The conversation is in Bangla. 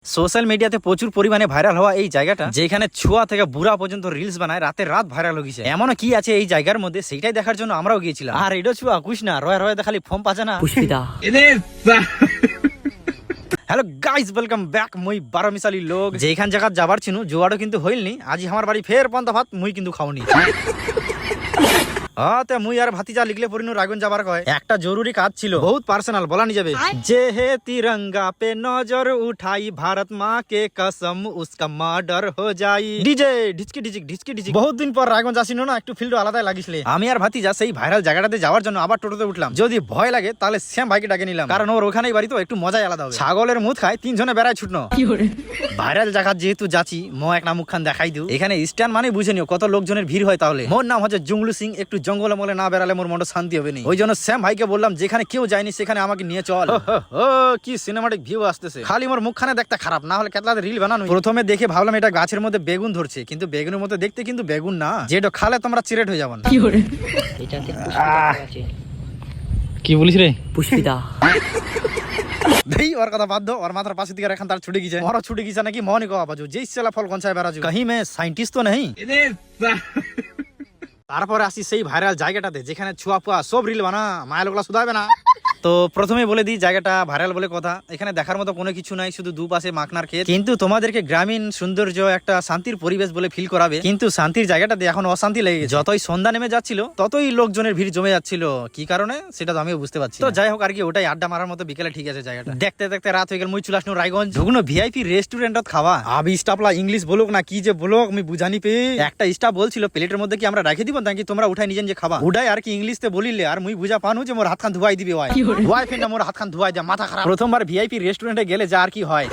সোশ্যাল মিডিয়াতে প্রচুর পরিমাণে ভাইরাল হওয়া এই জায়গাটা যেখানে ছোঁয়া থেকে বুড়া পর্যন্ত রিলস বানায় রাত ভাইরাল হয়ে গেছে। এমন কি আছে এই জায়গার মধ্যে সেইটাই দেখার জন্য আমরাও গিয়েছিলাম। আর এটা ছোঁয়া কুছ না রয়ে দেখালি ফর্ম পাচ্ছে না Pushpita. Hello guys, welcome back. মুই 12 মিসালি লোক যেখান জায়গা যাবার ছিল জোয়ারও কিন্তু হইলনি। আজি আমার বাড়ি ফের পন্থা ভাত মুই কিন্তু খাওনি। মুই আর ভাতিজা লিখলে পরিনু রাগুন যাবার কয় একটা জরুরি কাজ ছিল, বহুত পার্সোনাল, বলা নি যাবে। যে হে তিরঙ্গা পে নজর উঠাই ভারত মা কে কসম উসকা মার্ডার হো যাই। ডিজে ঢিচকি ঢিচিক ঢিচকি ঢিচিক। বহুত দিন পর রাগুন যাসিনো না, একটু ফিল্ড আলাদাই লাগিসলে। আমি আর ভাতিজা সেই ভাইরাল জায়গাটাতে যাওয়ার জন্য আবার টোটোতে উঠলাম। যদি ভয় লাগে তাহলে শ্যাম ভাইকে ডাকে নিলাম, কারণ ওর ওখানেই বাড়ি তো একটু মজাই আলাদা হবে। ছাগলের মুখ খায় তিনজনে বেড়ায় ছুটনো। ভাইরাল জায়গা যেহেতু যাচ্ছি মো একটা মুখখান দেখাই দিও। এখানে স্ট্যান্ড মানে বুঝে নিও কত লোকজনের ভিড় হয়। তাহলে মোর নাম হচ্ছে জুংলু সিং। একটু জঙ্গলে মলে না বেড়ালে মোর মনটা শান্তি হবে না। ওই জন্য শ্যাম ভাইকে বললাম যেখানে কেউ যায়নি সেখানে আমাকে নিয়ে চল। কি সিনেমাটিক ভিউ আসতেছে। খালি মোর মুখখানে দেখতে খারাপ, না হলে কেতলাতে রিল বানানো। প্রথমে দেখে ভাবলাম এটা গাছের মধ্যে বেগুন ধরছে, কিন্তু বেগুনের মতো দেখতে, কিন্তু বেগুন না। যেটা খালে তোমরা চিরেট হয়ে যাবেন। কি বলিস রে পুষ্পিতা। ওর কথা বাদ দো। ওর মাথার পাশে দিকে এখন তার ছুটে গেছে। ওরা ছুটে গেছে নাকি মনে কো বাজু যেই সেলা ফল কনসায় বেরাজু কहीं मैं সাইন্টিস্ট তো नहीं। তারপরে আসি সেই ভাইরাল জায়গাটাতে যেখানে ছোঁয়া পোয়া সব রিল বানা, মায়া লোকলা শুধাবে না। তো প্রথমে বলে দিই জায়গাটা ভাইরাল বলে কথা। এখানে দেখার মতো কোনো কিছু নাই, শুধু দুপাশে মাখনার ক্ষেত। কিন্তু তোমাদেরকে গ্রামীণ সৌন্দর্য একটা শান্তির পরিবেশ বলে ফিল করাবে। কিন্তু শান্তির জায়গাটাতে এখন অশান্তি লেগে গেছে। যতই সন্ধ্যা নেমে যাচ্ছিল ততই লোকজনের ভিড় জমে যাচ্ছিল। কি কারণে সেটা তো আমিও বুঝতে পারছি। তো যাই হোক আর কি, ওটাই আড্ডা মারার মতো বিকেলে ঠিক আছে জায়গাটা। দেখতে দেখতে রাত হয়ে গেল। মুই চলে আসনু রায়গঞ্জ। ঢুকনো ভিআইপি রেস্টুরেন্টত খাওয়া। আবি স্টাফলা ইংলিশ বলুক না কি যে বলুক আমি বুঝানি পেয়ে। একটা স্টাফ বলছিল প্লেটের মধ্যে কি আমরা রাখে দিব নাকি তোমরা উঠাই নিজে নিজে খাবা। উঠাই আর কি ইংলিশতে বলিলে আর মুই বুঝা পানু যে মোর হাত খান ধুয়াই দিবে। ওয়াই ফের না মোর হাত খান ধুয়াই যা মাথা খারাপ। প্রথমবার ভিআইপি রেস্টুরেন্টে গেলে যা আর কি হয়।